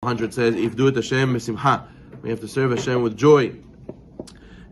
100 says, if do it Hashem b'simcha. We have to serve Hashem with joy.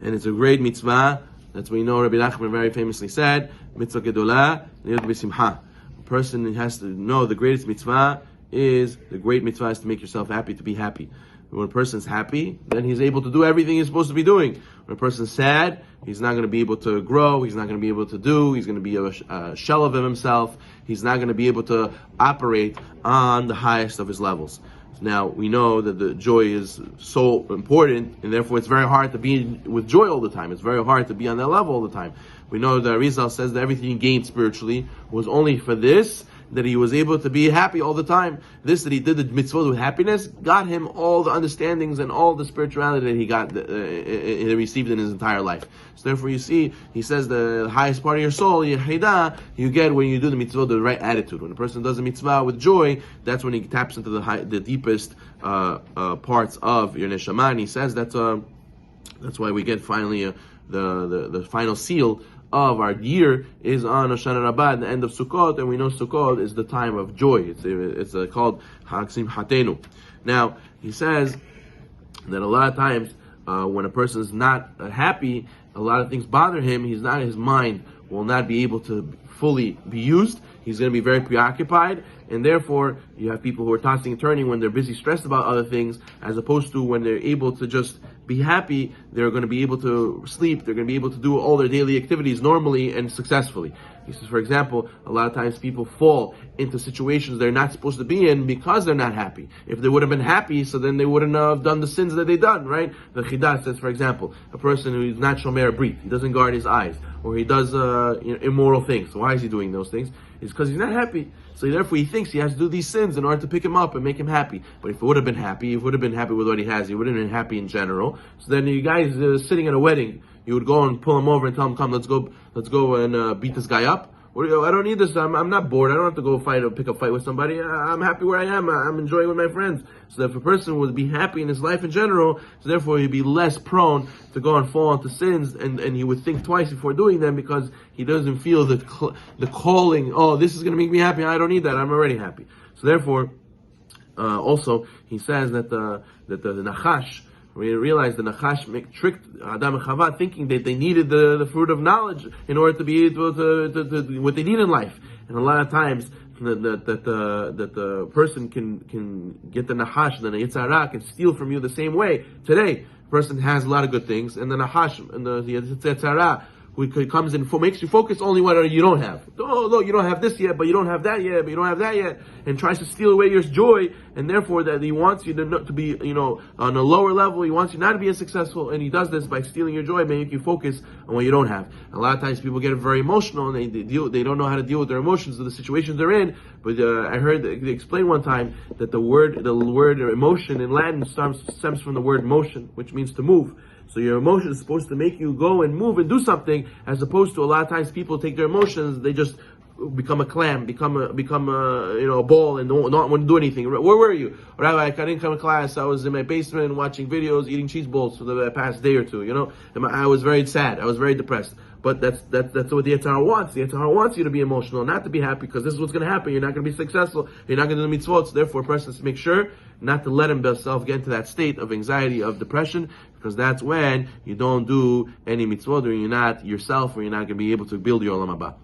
And it's a great mitzvah. That's what we know Rabbi Nachman very famously said, mitzvah gedolah, liot b'simcha. A person has to know the greatest mitzvah is, the great mitzvah is to make yourself happy, to be happy. When a person's happy, then he's able to do everything he's supposed to be doing. When a person's sad, he's not going to be able to grow, he's not going to be able to do, he's going to be a shell of himself, he's not going to be able to operate on the highest of his levels. Now, we know that the joy is so important, and therefore it's very hard to be with joy all the time. It's very hard to be on that level all the time. We know that Rizal says that everything he gained spiritually was only for this, that he was able to be happy all the time. This, that he did the mitzvah with happiness, got him all the understandings and all the spirituality that he got, he received in his entire life. So therefore you see, he says the highest part of your soul, Yehidah, you get when you do the mitzvah, the right attitude. When a person does the mitzvah with joy, that's when he taps into the deepest parts of your neshama. And he says that's why we get finally the final seal of our year is on Hoshana Rabbah, the end of Sukkot, and we know Sukkot is the time of joy. It's called Hag Simchatenu. Now, he says that a lot of times when a person is not happy, a lot of things bother him. His mind will not be able to fully be used. He's going to be very preoccupied, and therefore you have people who are tossing and turning when they're busy, stressed about other things, as opposed to when they're able to just be happy. They're going to be able to sleep, they're going to be able to do all their daily activities normally and successfully. He says, for example, a lot of times people fall into situations they're not supposed to be in because they're not happy. If they would have been happy, so then they wouldn't have done the sins that they done, right? The Chidah says, for example, a person who is not shomer brit, he doesn't guard his eyes, or he does immoral things. So why is he doing those things? It's because he's not happy. So therefore he thinks he has to do these sins in order to pick him up and make him happy. But if he would have been happy, with what he has, he wouldn't have been happy in general. So then you guys sitting at a wedding, you would go and pull him over and tell him, come, let's go and beat this guy up. I don't need this. I'm not bored. I don't have to go pick a fight with somebody. I'm happy where I am. I'm enjoying with my friends. So if a person would be happy in his life in general, so therefore he'd be less prone to go and fall into sins, and he would think twice before doing them because he doesn't feel the calling, oh, this is going to make me happy. I don't need that. I'm already happy. So therefore, also, he says that the Nachash, we realized the Nachash tricked Adam and Chava thinking that they needed the fruit of knowledge in order to be able to what they need in life. And a lot of times that the person can get the Nachash, the Yetzer Hara can steal from you the same way. Today, a person has a lot of good things, and the Nachash and the Yetzer Hara who comes in, makes you focus only what you don't have. Oh, look, you don't have this yet, but you don't have that yet, but you don't have that yet, and tries to steal away your joy, and therefore that he wants you to be, on a lower level. He wants you not to be as successful, and he does this by stealing your joy, making you focus on what you don't have. A lot of times people get very emotional, and they don't know how to deal with their emotions or the situations they're in. But I heard they explain one time that the word emotion in Latin stems from the word motion, which means to move. So your emotion is supposed to make you go and move and do something, as opposed to a lot of times people take their emotions, they just become a clam, become a ball, and not want to do anything. Where were you? Rabbi, I didn't come to class. I was in my basement watching videos, eating cheese balls for the past day or two. And I was very sad. I was very depressed. But that's what the Yetzer Hara wants. The Yetzer Hara wants you to be emotional, not to be happy, because this is what's going to happen. You're not going to be successful. You're not going to do the mitzvot. So therefore, a person has to make sure not to let himself get into that state of anxiety, of depression, because that's when you don't do any mitzvot, or you're not yourself, or you're not going to be able to build your olam haba.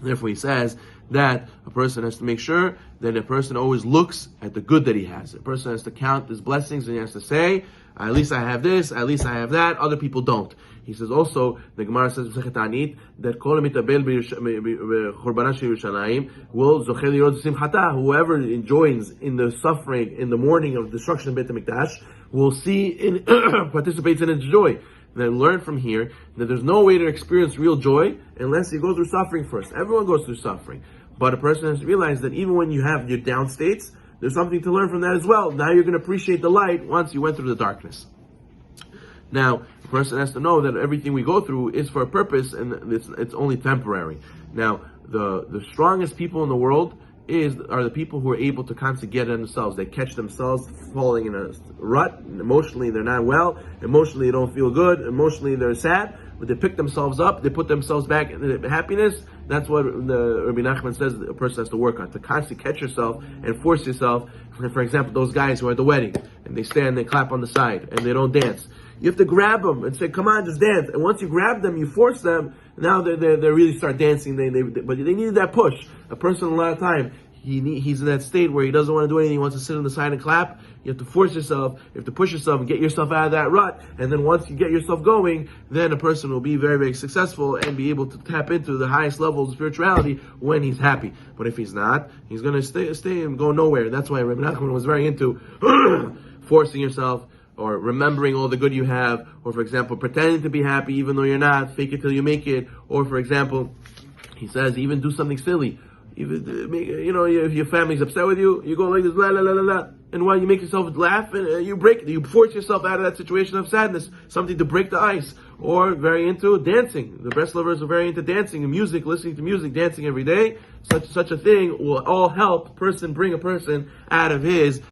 Therefore, he says that a person has to make sure that a person always looks at the good that he has. A person has to count his blessings, and he has to say, at least I have this, at least I have that, other people don't. He says also, the Gemara says that kol mitabel b'churbanah shel Yerushalayim will zocheh lirot simchata. Whoever enjoys in the suffering, in the mourning of destruction of Beit HaMikdash, will see participates in its joy. Then learn from here that there's no way to experience real joy unless you go through suffering first. Everyone goes through suffering, but a person has to realize that even when you have your down states, there's something to learn from that as well. Now you're going to appreciate the light once you went through the darkness. Now, a person has to know that everything we go through is for a purpose, and it's only temporary. Now, the strongest people in the world, are the people who are able to constantly get on themselves. They catch themselves falling in a rut. Emotionally, they're not well. Emotionally, they don't feel good. Emotionally, they're sad. But they pick themselves up. They put themselves back in happiness. That's what the Rabbi Nachman says a person has to work on, to constantly catch yourself and force yourself. For example, those guys who are at the wedding and they stand, they clap on the side, and they don't dance. You have to grab them and say, "Come on, just dance." And once you grab them, you force them. Now they really start dancing. But they needed that push. A person a lot of time, he's in that state where he doesn't want to do anything. He wants to sit on the side and clap. You have to force yourself. You have to push yourself and get yourself out of that rut. And then once you get yourself going, then a person will be very, very successful and be able to tap into the highest levels of spirituality when he's happy. But if he's not, he's going to stay and go nowhere. That's why Rabbi Nachman was very into forcing yourself, or remembering all the good you have, or for example, pretending to be happy even though you're not, fake it till you make it, or for example, he says, even do something silly. Even, if your family's upset with you, you go like this, la la la la la, and while you make yourself laugh, and you force yourself out of that situation of sadness, something to break the ice. Or very into dancing. The breast lovers are very into dancing and music, listening to music, dancing every day. Such a thing will all help bring a person out of his